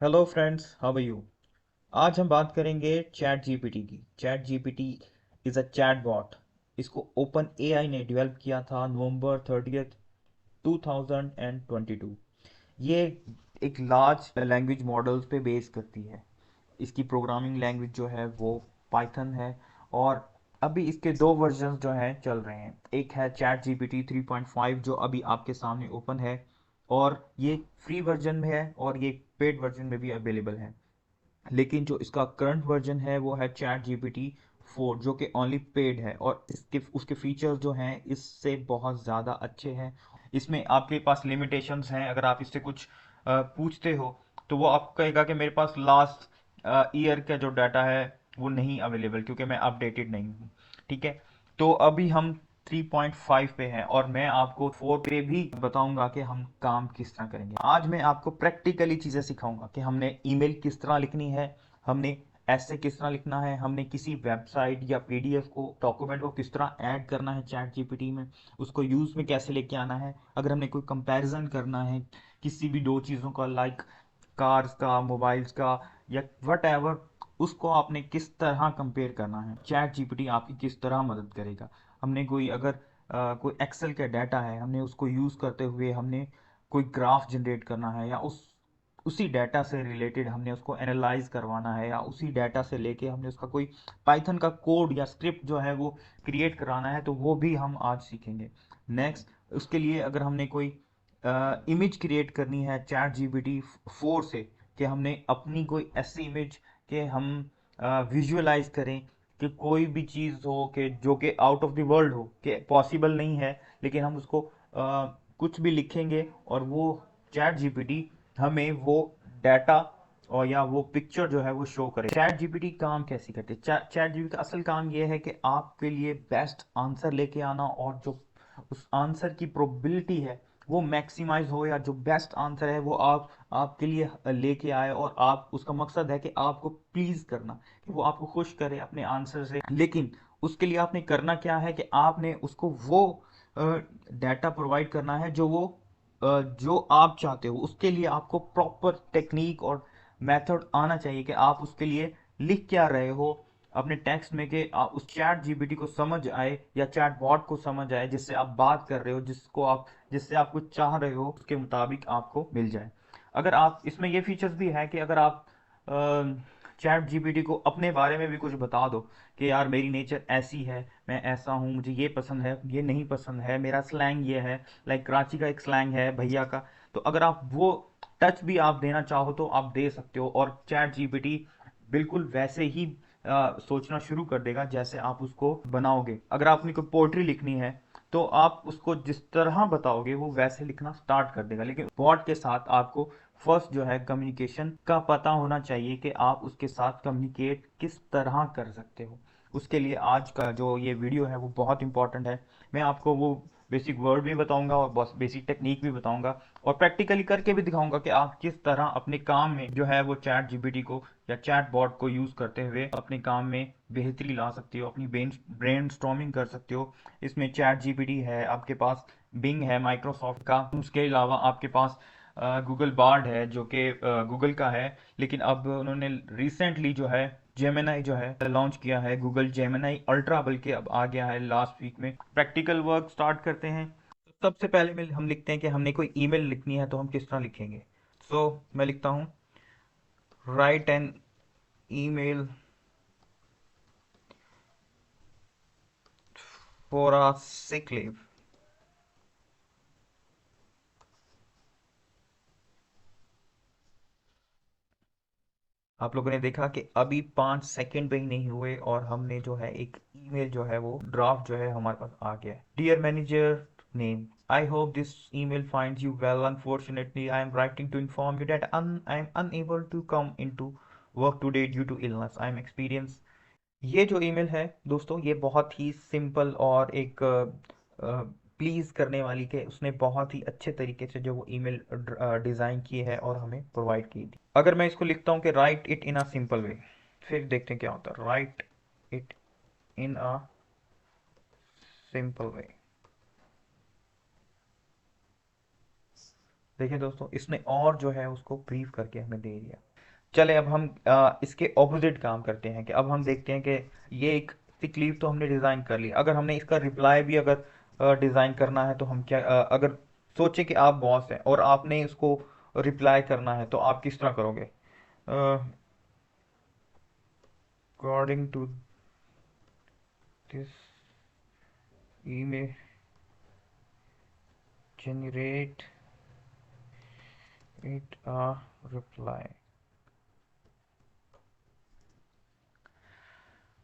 Hello friends, how are you. आज हम बात करेंगे चैट जीपीटी की। Chat GPT is a chat bot. इसको ओपन एआई ने डेवलप किया था नवंबर 30 2022। ये एक लार्ज लैंग्वेज मॉडल्स पे बेस करती है। इसकी प्रोग्रामिंग लैंग्वेज जो है वो पाइथन है। और अभी इसके दो वर्जन जो हैं चल रहे हैं। एक है चैट जीपीटी 3.5 जो अभी आपके सामने ओपन है, और ये फ्री वर्जन में है और ये पेड वर्जन में भी अवेलेबल है। लेकिन जो इसका करंट वर्जन है वो है चैट जीपीटी 4 जो कि ओनली पेड है, और इसके उसके फीचर्स जो हैं इससे बहुत ज़्यादा अच्छे हैं। इसमें आपके पास लिमिटेशंस हैं। अगर आप इससे कुछ पूछते हो तो वो आपको कहेगा कि मेरे पास लास्ट ईयर का जो डाटा है वो नहीं अवेलेबल, क्योंकि मैं अपडेटेड नहीं हूँ। ठीक है। तो अभी हम 3.5 पे हैं और मैं आपको 4 पे भी बताऊंगा कि हम काम किस तरह करेंगे। आज मैं आपको प्रैक्टिकली चीज़ें सिखाऊंगा कि हमने ईमेल किस तरह लिखनी है, हमने ऐसे किस तरह लिखना है, हमने किसी वेबसाइट या पीडीएफ को डॉक्यूमेंट को किस तरह ऐड करना है चैट जीपीटी में, उसको यूज़ में कैसे लेके आना है। अगर हमने कोई कंपैरिजन करना है किसी भी दो चीज़ों का, लाइक कार्स का, मोबाइल्स का, या वट एवर, उसको आपने किस तरह कंपेयर करना है, चैट जीपीटी आपकी किस तरह मदद करेगा। हमने कोई अगर कोई एक्सेल का डाटा है, हमने उसको यूज़ करते हुए हमने कोई ग्राफ जनरेट करना है, या उसी डाटा से रिलेटेड हमने उसको एनालाइज करवाना है, या उसी डाटा से लेके हमने उसका कोई पाइथन का कोड या स्क्रिप्ट जो है वो क्रिएट कराना है, तो वो भी हम आज सीखेंगे। नेक्स्ट, उसके लिए अगर हमने कोई इमेज क्रिएट करनी है चैट जीपीटी 4 से, कि हमने अपनी कोई ऐसी इमेज के हम विजुअलाइज करें कि कोई भी चीज़ हो कि जो कि आउट ऑफ द वर्ल्ड हो, कि पॉसिबल नहीं है, लेकिन हम उसको कुछ भी लिखेंगे और वो चैट जीपीटी हमें वो डाटा और या वो पिक्चर जो है वो शो करे। चैट जीपीटी काम कैसे करते हैं? चैट जीपीटी का असल काम ये है कि आपके लिए बेस्ट आंसर लेके आना, और जो उस आंसर की प्रोबेबिलिटी है वो मैक्सिमाइज हो, या जो बेस्ट आंसर है वो आपके लिए लेके आए, और आप उसका मकसद है कि आपको प्लीज करना, कि वो आपको खुश करे अपने आंसर से। लेकिन उसके लिए आपने करना क्या है कि आपने उसको वो डाटा प्रोवाइड करना है जो आप चाहते हो। उसके लिए आपको प्रॉपर टेक्निक और मेथड आना चाहिए कि आप उसके लिए लिख क्या रहे हो अपने टेक्स्ट में, कि उस चैट जीपीटी को समझ आए या चैट बॉट को समझ आए, जिससे आप बात कर रहे हो, जिससे आप कुछ चाह रहे हो उसके मुताबिक आपको मिल जाए। अगर आप इसमें ये फीचर्स भी है कि अगर आप चैट जीपीटी को अपने बारे में भी कुछ बता दो कि यार मेरी नेचर ऐसी है, मैं ऐसा हूँ, मुझे ये पसंद है, ये नहीं पसंद है, मेरा स्लैंग ये है, लाइक कराची का एक स्लैंग है भैया का, तो अगर आप वो टच भी आप देना चाहो तो आप दे सकते हो, और चैट जीपीटी बिल्कुल वैसे ही सोचना शुरू कर देगा जैसे आप उसको बनाओगे। अगर आपने कोई पोइट्री लिखनी है तो आप उसको जिस तरह बताओगे वो वैसे लिखना स्टार्ट कर देगा। लेकिन बॉट के साथ आपको फर्स्ट जो है कम्युनिकेशन का पता होना चाहिए कि आप उसके साथ कम्युनिकेट किस तरह कर सकते हो। उसके लिए आज का जो ये वीडियो है वो बहुत इंपॉर्टेंट है। मैं आपको वो बेसिक वर्ड भी बताऊंगा और बस बेसिक टेक्निक भी बताऊंगा, और प्रैक्टिकली करके भी दिखाऊंगा कि आप किस तरह अपने काम में जो है वो चैट जीपीटी को या चैट बॉट को यूज़ करते हुए अपने काम में बेहतरी ला सकते हो, अपनी ब्रेन स्टॉर्मिंग कर सकते हो। इसमें चैट जीपीटी है, आपके पास बिंग है माइक्रोसॉफ्ट का, उसके अलावा आपके पास गूगल बार्ड है जो कि गूगल का है। लेकिन अब उन्होंने रिसेंटली जो है जेमिनाई जो है लॉन्च किया है, गूगल जेमिनाई अल्ट्रा, बल्कि अब आ गया है लास्ट वीक में। प्रैक्टिकल वर्क स्टार्ट करते हैं। तो सबसे पहले हम लिखते हैं कि हमने कोई ईमेल लिखनी है तो हम किस तरह लिखेंगे। सो मैं लिखता हूँ, write an email for a sick leave. आप लोगों ने देखा कि अभी 5 सेकंड पे ही नहीं हुए और हमने जो है एक ईमेल जो है वो ड्राफ्ट जो है हमारे पास आ गया है। Dear manager name, I hope this email finds you well, unfortunately I am writing to inform you that I am unable to come into work today due to illness I am experience. ये जो email है दोस्तों, ये बहुत ही simple और एक please करने वाली, के उसने बहुत ही अच्छे तरीके से जो वो ईमेल डिज़ाइन की है और हमें प्रोवाइड की थी। अगर मैं इसको लिखता हूँ कि right it in a simple way, फिर देखते हैं क्या होता है। Right it in a simple way. देखिए दोस्तों, इसने और जो है उसको ब्रीफ करके हमें दे दिया। चले अब हम इसके ऑपोजिट काम करते हैं कि अब हम देखते हैं कि ये एक सिक लीव तो हमने डिज़ाइन कर ली, अगर हमने इसका रिप्लाई भी अगर डिज़ाइन करना है तो हम क्या अगर सोचे कि आप बॉस हैं और आपने इसको रिप्लाई करना है तो आप किस तरह करोगे? According to this email generate it a reply.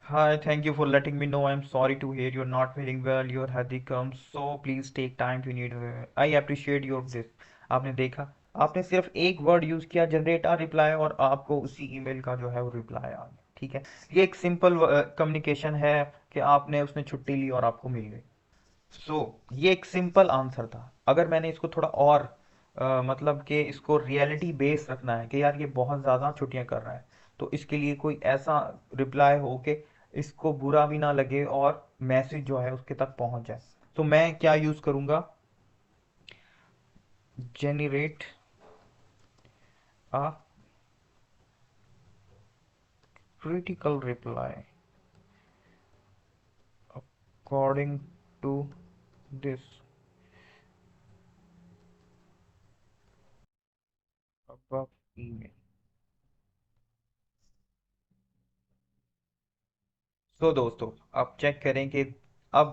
Hi, thank you for letting me know. I'm sorry to hear you're not feeling well. Your healthy comes, so please take time to need. I appreciate your this. आपने देखा, आपने सिर्फ एक word use किया, generate आ reply, और आपको उसी email का जो है वो रिप्लाई आ गया। ठीक है, ये एक सिंपल कम्युनिकेशन है कि आपने उसने छुट्टी ली और आपको मिल गई। ये एक सिंपल आंसर था। अगर मैंने इसको थोड़ा और मतलब कि इसको रियलिटी बेस रखना है कि यार ये बहुत ज़्यादा छुट्टियां कर रहा है, तो इसके लिए कोई ऐसा रिप्लाई हो कि इसको बुरा भी ना लगे और मैसेज जो है उसके तक पहुंच जाए, तो मैं क्या यूज़ करूँगा? Generate a critical reply according to this above email। दोस्तों, आप चेक करें कि अब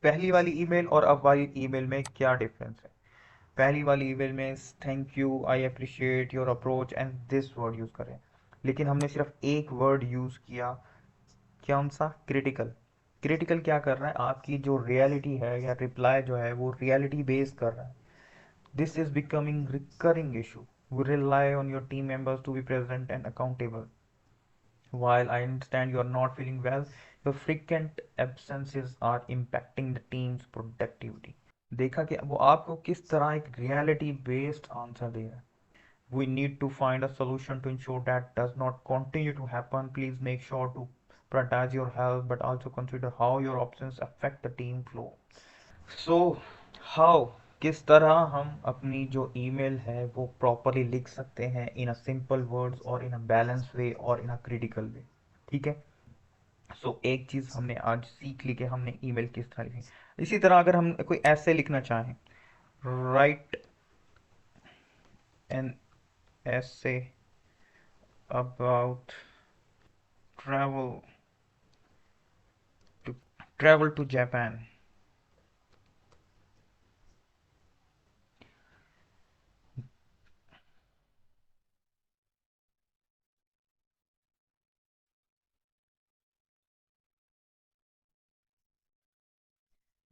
पहली वाली ईमेल और अब वाली ईमेल में क्या डिफरेंस है। पहली वाली ईमेल में thank you, I appreciate your approach and this word use करें, लेकिन हमने सिर्फ एक वर्ड यूज़ किया, कौन सा? क्रिटिकल। क्रिटिकल क्या कर रहा है? आपकी जो रियलिटी है या रिप्लाई जो है वो रियलिटी बेस्ड कर रहा है। This is becoming recurring issue, we rely on your team members to be present and accountable. While I understand you are not feeling well, your frequent absences are impacting the team's productivity। देखा कि वो आपको किस तरह एक reality based answer दे रहा है। We need to find a solution to ensure that does not continue to happen. Please make sure to prioritize your health, but also consider how your options affect the team flow। So how, किस तरह हम अपनी जो email है वो properly लिख सकते हैं इन अ सिंपल वर्ड्स और इन अ बैलेंस वे और इन अ क्रिटिकल वे। ठीक है, एक चीज़ हमने आज सीख ली कि हमने ईमेल किस तरह लिखी। इसी तरह अगर हम कोई ऐसे लिखना चाहें, write an essay about travel to travel to Japan।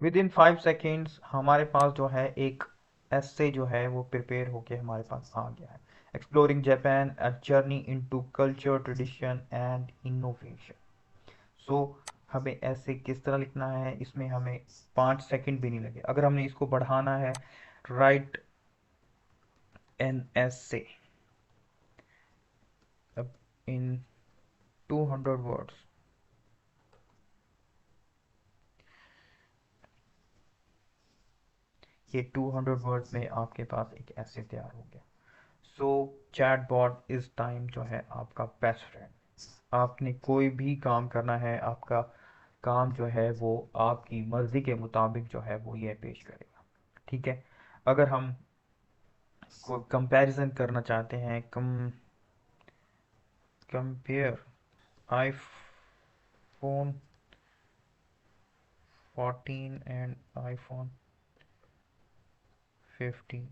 Within 5 seconds हमारे पास जो है एक ऐसे जो है वो प्रिपेयर होके हमारे पास आ गया है। Exploring Japan, a journey into culture, tradition and innovation. So हमें ऐसे किस तरह लिखना है, इसमें हमें 5 सेकंड भी नहीं लगे। अगर हमने इसको बढ़ाना है, right an essay in 200 words, ये 200 वर्ड्स में आपके पास एक ऐसे तैयार हो गया। चैटबॉट इस टाइम जो है आपका बेस्ट फ्रेंड। आपने कोई भी काम करना है, आपका काम जो है वो आपकी मर्जी के मुताबिक जो है वो ये पेश करेगा। ठीक है, अगर हम कोई कंपैरिजन करना चाहते हैं, compare iPhone 14 and iPhone 15।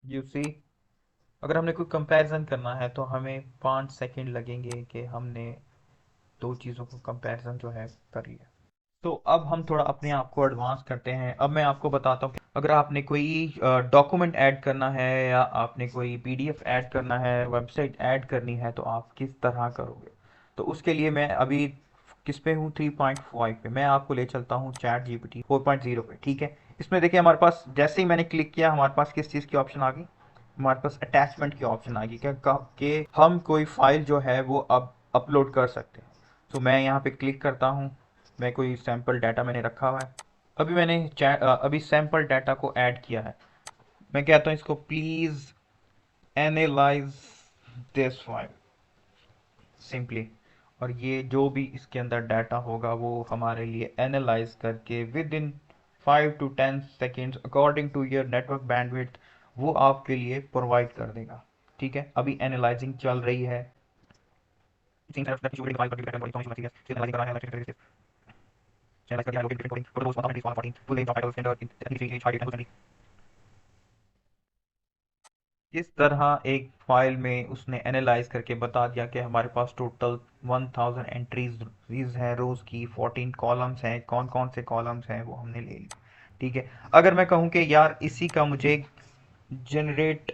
You see, अगर हमने कोई कंपैरिजन करना है तो हमें 5 सेकंड लगेंगे कि हमने दो चीज़ों को कंपैरिजन जो है कर लिया। अब हम थोड़ा अपने आप को एडवांस करते हैं। अब मैं आपको बताता हूँ कि अगर आपने कोई डॉक्यूमेंट ऐड करना है या आपने कोई पीडीएफ ऐड करना है, वेबसाइट ऐड करनी है, तो आप किस तरह करोगे। तो उसके लिए मैं अभी किस पे हूँ, 3.5 पे। मैं आपको ले चलता हूँ चैट जीपीटी 4.0 पे। ठीक है, इसमें देखिए हमारे पास जैसे ही मैंने क्लिक किया हमारे पास किस चीज़ की ऑप्शन आ गई, हमारे पास अटैचमेंट की ऑप्शन आ गई क्या कि हम कोई फाइल जो है वो अब अपलोड कर सकते हैं। मैं यहाँ पे क्लिक करता हूँ, मैं कोई सैंपल डाटा मैंने रखा हुआ है। अभी मैंने अभी सैंपल डाटा को ऐड किया है। मैं कहता हूँ इसको please analyse this file simply, और ये जो भी इसके अंदर डाटा होगा वो हमारे लिए एनालाइज करके within 5 to 10 seconds according to your network bandwidth वो आपके लिए प्रोवाइड कर देगा। ठीक है, अभी एनालाइजिंग चल रही है। इस तरह एक फाइल में उसने एनालाइज करके बता दिया कि हमारे पास टोटल 1000 एंट्रीज हैं रोज की, 14 कॉलम्स हैं, कौन कौन से कॉलम्स हैं वो हमने ले ली। ठीक है, अगर मैं कहूँ कि यार इसी का मुझे generate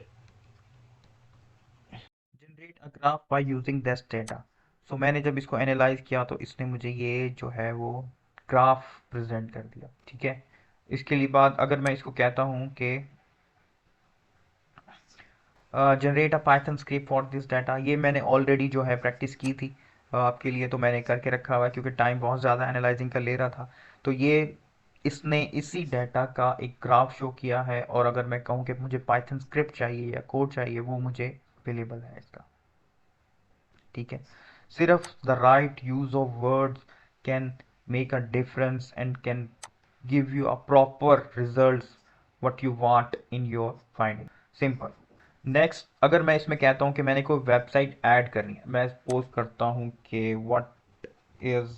generate a graph by using this data, so मैंने जब इसको एनालाइज किया तो इसने मुझे ये जो है वो ग्राफ प्रेजेंट कर दिया। ठीक है, इसके लिए बाद अगर मैं इसको कहता हूँ कि generate a Python script for this data, ये मैंने ऑलरेडी जो है प्रैक्टिस की थी आपके लिए, तो मैंने करके रखा हुआ है क्योंकि टाइम बहुत ज़्यादा एनालाइजिंग का ले रहा था। तो ये इसने इसी डाटा का एक ग्राफ शो किया है, और अगर मैं कहूँ कि मुझे पाइथन स्क्रिप्ट चाहिए या कोड चाहिए वो मुझे अवेलेबल है इसका। ठीक है, सिर्फ the right use of words can make a difference and can give you a proper results what you want in your finding, simple. Next, अगर मैं इसमें कहता हूँ कि मैंने कोई वेबसाइट ऐड करनी है, मैं सपोज करता हूँ कि what is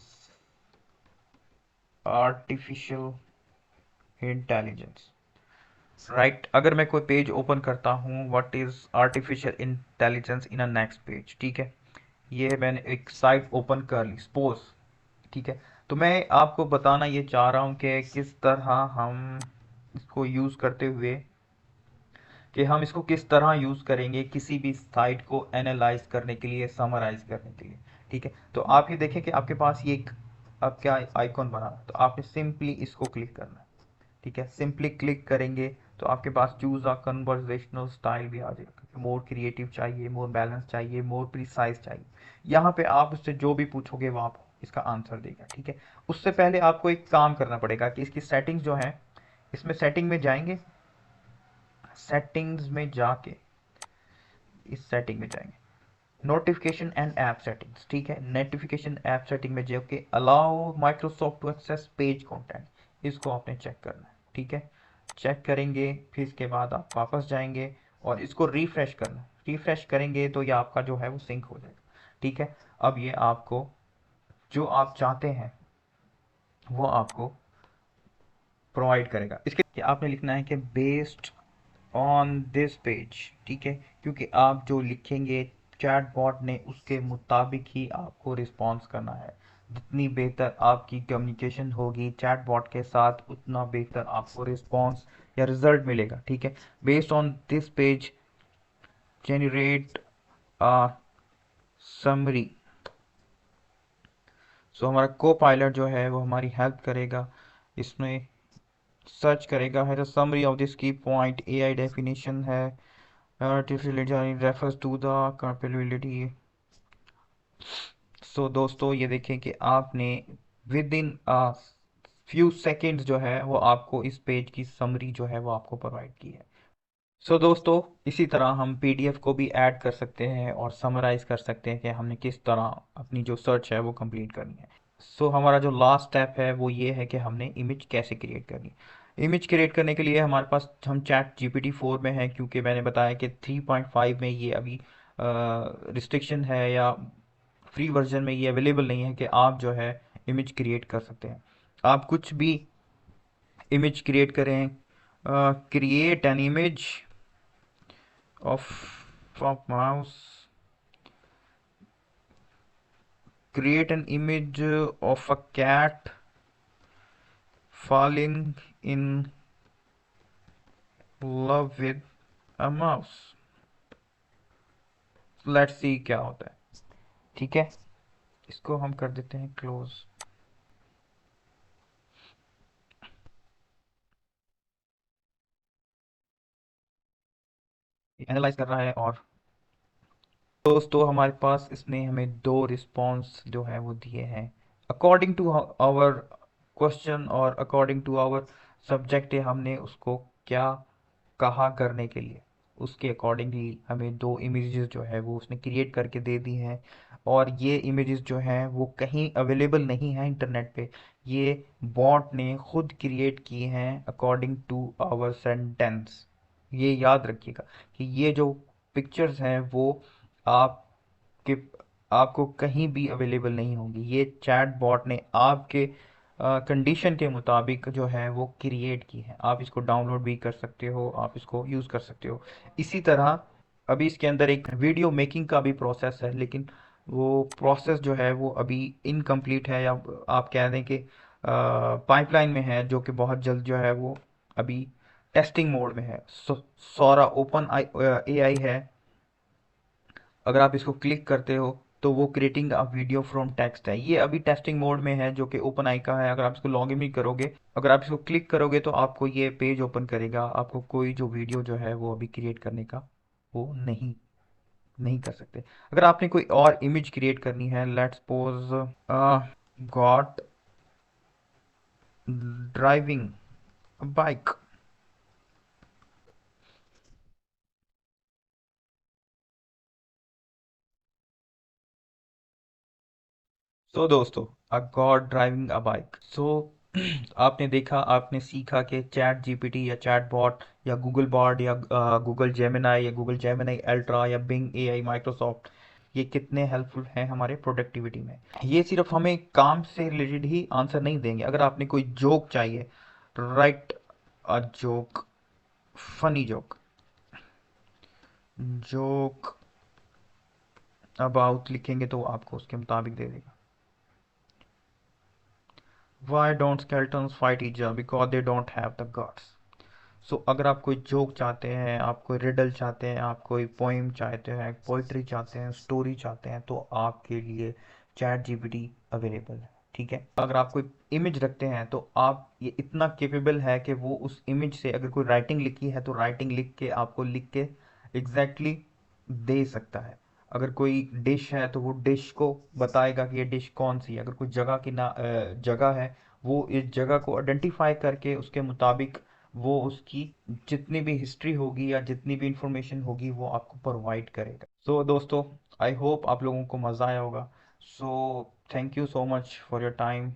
artificial intelligence, right. अगर मैं कोई पेज ओपन करता हूँ what is artificial intelligence in a next page, ठीक है, ये मैंने एक साइट ओपन कर ली सपोज। ठीक है, तो मैं आपको बताना ये चाह रहा हूँ कि किस तरह हम इसको यूज़ करते हुए, कि हम इसको किस तरह यूज़ करेंगे किसी भी साइट को एनालाइज करने के लिए, समराइज करने के लिए। ठीक है, तो आप ये देखें कि आपके पास ये एक आपका आइकॉन बना है, तो आपने सिंपली इसको क्लिक करना है। ठीक है, सिंपली क्लिक करेंगे तो आपके पास चूज अ कन्वर्सेशनल स्टाइल भी आ जाएगा। मोर क्रिएटिव चाहिए, मोर बैलेंस चाहिए, मोर प्रिसाइज चाहिए, यहाँ पे आप उससे जो भी पूछोगे वो आपको इसका आंसर देगा। ठीक है, उससे पहले आपको एक काम करना पड़ेगा कि इसकी सेटिंग्स जो है, इसमें सेटिंग में जाएंगे, सेटिंग्स में जाके इस सेटिंग में जाएंगे, नोटिफिकेशन एंड ऐप सेटिंग्स। ठीक है, नोटिफिकेशन ऐप सेटिंग में जाके allow Microsoft to access page content, इसको आपने चेक करना है। ठीक है, चेक करेंगे, फिर इसके बाद आप वापस जाएंगे और इसको रिफ्रेश करना। रिफ्रेश करेंगे तो ये आपका जो है वो सिंक हो जाएगा। ठीक है, अब ये आपको जो आप चाहते हैं वो आपको प्रोवाइड करेगा। इसके आपने लिखना है कि बेस्ड ऑन दिस पेज। ठीक है, क्योंकि आप जो लिखेंगे चैट बॉट ने उसके मुताबिक ही आपको रिस्पॉन्स करना है। जितनी बेहतर आपकी कम्युनिकेशन होगी चैट बॉट के साथ उतना बेहतर आपको रिस्पॉन्स या रिजल्ट मिलेगा। ठीक है, based on this page generate a summary, so हमारा को पायलट जो है वो हमारी हेल्प करेगा, इसमें सर्च करेगा है द समरी ऑफ दिस की पॉइंट एआई डेफिनेशन है, artificial intelligence refers to the capability। सो दोस्तों ये देखें कि आपने विद इन फ्यू सेकेंड्स जो है वो आपको इस पेज की समरी जो है वो आपको प्रोवाइड की है। सो दोस्तों, इसी तरह हम पीडीएफ को भी ऐड कर सकते हैं और समराइज कर सकते हैं कि हमने किस तरह अपनी जो सर्च है वो कंप्लीट करनी है। सो हमारा जो लास्ट स्टेप है वो ये है कि हमने इमेज कैसे क्रिएट करनी है। इमेज क्रिएट करने के लिए हमारे पास, हम चैट जीपीटी 4 में है क्योंकि मैंने बताया कि 3.5 में ये अभी रिस्ट्रिक्शन है या फ्री वर्जन में ये अवेलेबल नहीं है कि आप जो है इमेज क्रिएट कर सकते हैं। आप कुछ भी इमेज क्रिएट करें, create an image of mouse, create an image of a cat falling in love with a mouse। Let's see क्या होता है। ठीक है, इसको हम कर देते हैं क्लोज। एनालाइज कर रहा है, और दोस्तों हमारे पास इसने हमें दो रिस्पॉन्स जो है वो दिए हैं। अकॉर्डिंग टू आवर क्वेश्चन और अकॉर्डिंग टू आवर सब्जेक्ट है, हमने उसको क्या कहा करने के लिए, उसके अकॉर्डिंगली हमें दो इमेजेस जो है वो उसने क्रिएट करके दे दी हैं। और ये इमेजेस जो हैं वो कहीं अवेलेबल नहीं है इंटरनेट पे, ये बॉट ने खुद क्रिएट किए हैं अकॉर्डिंग टू आवर सेंटेंस। ये याद रखिएगा कि ये जो पिक्चर्स हैं वो आपके आपको कहीं भी अवेलेबल नहीं होंगी, ये चैट बॉट ने आपके कंडीशन के मुताबिक जो है वो क्रिएट की है। आप इसको डाउनलोड भी कर सकते हो, आप इसको यूज़ कर सकते हो। इसी तरह अभी इसके अंदर एक वीडियो मेकिंग का भी प्रोसेस है, लेकिन वो प्रोसेस जो है वो अभी इनकम्प्लीट है, या आप कह दें कि पाइपलाइन में है, जो कि बहुत जल्द जो है वो अभी टेस्टिंग मोड में है। सौरा ओपन एआई है, अगर आप इसको क्लिक करते हो तो वो creating a video from text है, ये अभी टेस्टिंग मोड में है, जो कि ओपन आई का है। अगर आप इसको लॉग इन भी करोगे, अगर आप इसको क्लिक करोगे तो आपको ये पेज ओपन करेगा, आपको कोई जो वीडियो जो है वो अभी क्रिएट करने का वो नहीं नहीं कर सकते। अगर आपने कोई और इमेज क्रिएट करनी है, let's suppose got driving bike, so दोस्तों, a god driving a bike. So आपने देखा, आपने सीखा कि चैट जीपीटी या चैट बॉट या गूगल बॉट या गूगल जेमिनाई या गूगल जेमिनाई अल्ट्रा या बिंग एआई माइक्रोसॉफ्ट, ये कितने हेल्पफुल हैं हमारे प्रोडक्टिविटी में। ये सिर्फ हमें काम से रिलेटेड ही आंसर नहीं देंगे। अगर आपने कोई जोक चाहिए, right a joke, funny joke, joke about लिखेंगे तो आपको उसके मुताबिक दे देगा। Why don't skeletons fight each other? Because they don't have the guts. सो अगर आप कोई जोक चाहते हैं, आप कोई रिडल चाहते हैं, आप कोई पोइम चाहते हैं, पोइट्री चाहते हैं, स्टोरी चाहते हैं, तो आपके लिए चैट जीपीटी अवेलेबल है। ठीक है, अगर आप कोई इमेज रखते हैं तो आप ये इतना केपेबल है कि वो उस इमेज से अगर कोई राइटिंग लिखी है तो राइटिंग लिख के आपको लिख के एग्जैक्टली दे सकता है। अगर कोई डिश है तो वो डिश को बताएगा कि ये डिश कौन सी है। अगर कोई जगह की ना जगह है, वो इस जगह को आइडेंटिफाई करके उसके मुताबिक वो उसकी जितनी भी हिस्ट्री होगी या जितनी भी इंफॉर्मेशन होगी वो आपको प्रोवाइड करेगा। सो दोस्तों, आई होप आप लोगों को मज़ा आया होगा। So thank you so much for your time.